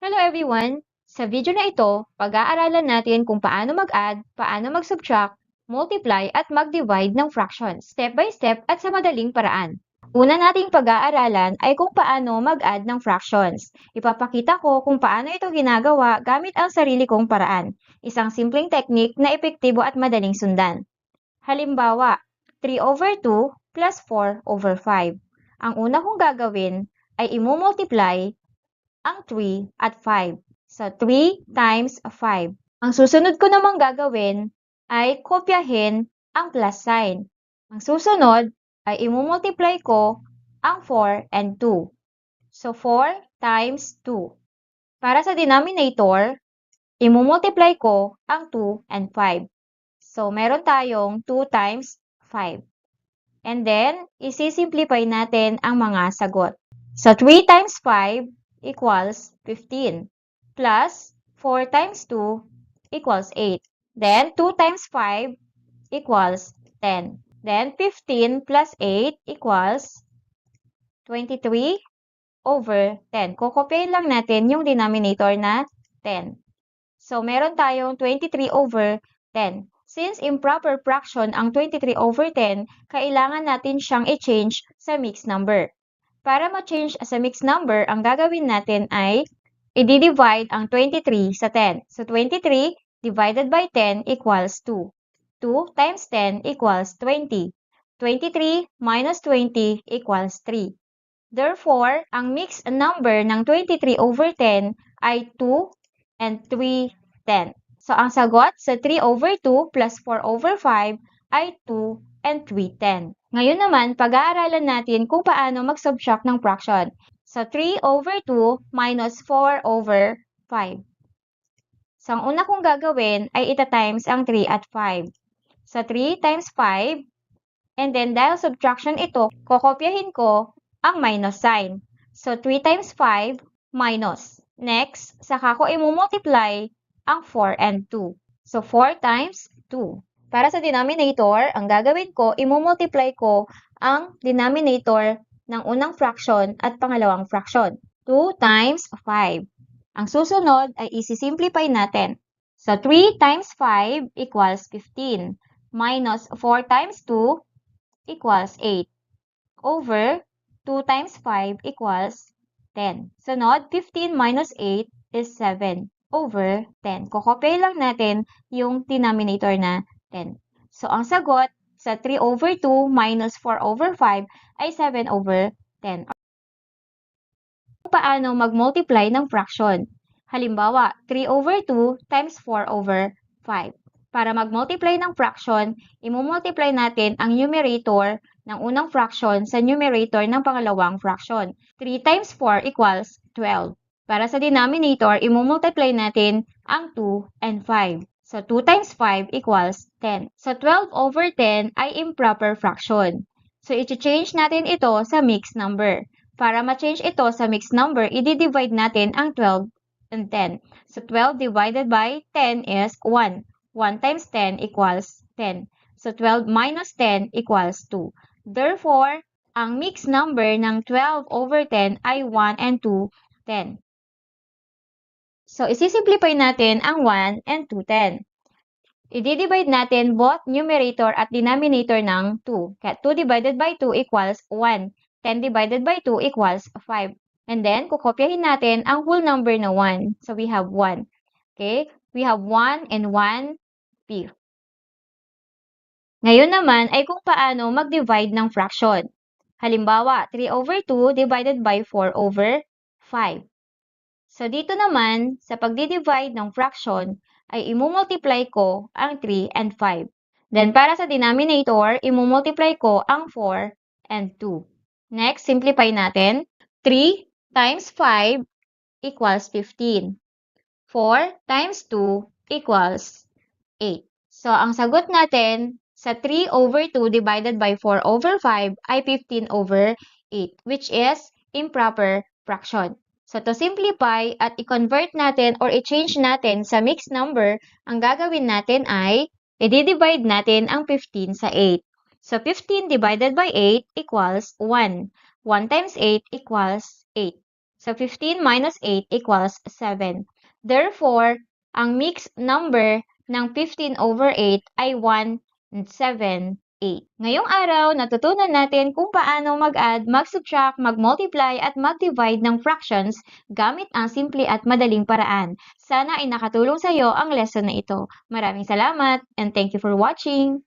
Hello everyone! Sa video na ito, pag-aaralan natin kung paano mag-add, paano mag-subtract, multiply at mag-divide ng fractions, step by step at sa madaling paraan. Una nating pag-aaralan ay kung paano mag-add ng fractions. Ipapakita ko kung paano ito ginagawa gamit ang sarili kong paraan, isang simpleng technique na epektibo at madaling sundan. Halimbawa, 3 over 2 plus 4 over 5. Ang una kong gagawin ay imumultiply ang 3 at 5. So, 3 times 5. Ang susunod ko namang gagawin ay kopyahin ang plus sign. Ang susunod ay imumultiply ko ang 4 and 2. So, 4 times 2. Para sa denominator, imumultiply ko ang 2 and 5. So, meron tayong 2 times 5. And then, isisimplify natin ang mga sagot. So, 3 times 5 equals 15 plus 4 times 2 equals 8. Then 2 times 5 equals 10. Then 15 plus 8 equals 23 over 10. Kokopyahin lang natin yung denominator na 10. So meron tayong 23 over 10. Since improper fraction ang 23 over 10, kailangan natin siyang i-change sa mixed number. Para ma-change sa mixed number, ang gagawin natin ay i-divide ang 23 sa 10. So 23 divided by 10 equals 2. 2 times 10 equals 20. 23 minus 20 equals 3. Therefore, ang mixed number ng 23 over 10 ay 2 and 3 10. So ang sagot sa 3 over 2 plus 4 over 5 ay 2 and 3 10. Ngayon naman, pag-aaralan natin kung paano mag-subtract ng fraction. So 3 over 2 minus 4 over 5. So ang una kong gagawin ay ita-times ang 3 at 5. So 3 times 5, and then dahil subtraction ito, kokopyahin ko ang minus sign. So 3 times 5 minus. Next, saka ko imumultiply ang 4 and 2. So 4 times 2. Para sa denominator, ang gagawin ko, imumultiply ko ang denominator ng unang fraction at pangalawang fraction. 2 times 5. Ang susunod ay isi-simplify natin. So 3 times 5 equals 15 minus 4 times 2 equals 8 over 2 times 5 equals 10. Sunod, 15 minus 8 is 7 over 10. Kokopyahin lang natin yung denominator na 10. So, ang sagot sa 3 over 2 minus 4 over 5 ay 7 over 10. Paano mag-multiply ng fraction? Halimbawa, 3 over 2 times 4 over 5. Para mag-multiply ng fraction, imumultiply natin ang numerator ng unang fraction sa numerator ng pangalawang fraction. 3 times 4 equals 12. Para sa denominator, imumultiply natin ang 2 and 5. So, 2 times 5 equals 10. So, 12 over 10 ay improper fraction. So, i-change natin ito sa mixed number. Para ma-change ito sa mixed number, i-divide natin ang 12 and 10. So, 12 divided by 10 is 1. 1 times 10 equals 10. So, 12 minus 10 equals 2. Therefore, ang mixed number ng 12 over 10 ay 1 and 2, 10. So, isi-simplify natin ang 1 and 2, 10. I-divide natin both numerator at denominator ng 2. Kaya 2 divided by 2 equals 1. 10 divided by 2 equals 5. And then, kukopyahin natin ang whole number na 1. So, we have 1. Okay? We have 1 and 1 fifth. Ngayon naman ay kung paano mag-divide ng fraction. Halimbawa, 3 over 2 divided by 4 over 5. So, dito naman, sa pagdi-divide ng fraction, ay imumultiply ko ang 3 and 5. Then, para sa denominator, imumultiply ko ang 4 and 2. Next, simplify natin. 3 times 5 equals 15. 4 times 2 equals 8. So, ang sagot natin sa 3 over 2 divided by 4 over 5 ay 15 over 8, which is improper fraction. So, to simplify at i-convert natin or i-change natin sa mixed number, ang gagawin natin ay i-divide natin ang 15 sa 8. So, 15 divided by 8 equals 1. 1 times 8 equals 8. So 15 minus 8 equals 7. Therefore, ang mixed number ng 15 over 8 ay 1 and 7, 8. Ngayong araw, natutunan natin kung paano mag-add, mag-subtract, mag-multiply at mag-divide ng fractions gamit ang simple at madaling paraan. Sana ay nakatulong sa iyo ang lesson na ito. Maraming salamat and thank you for watching!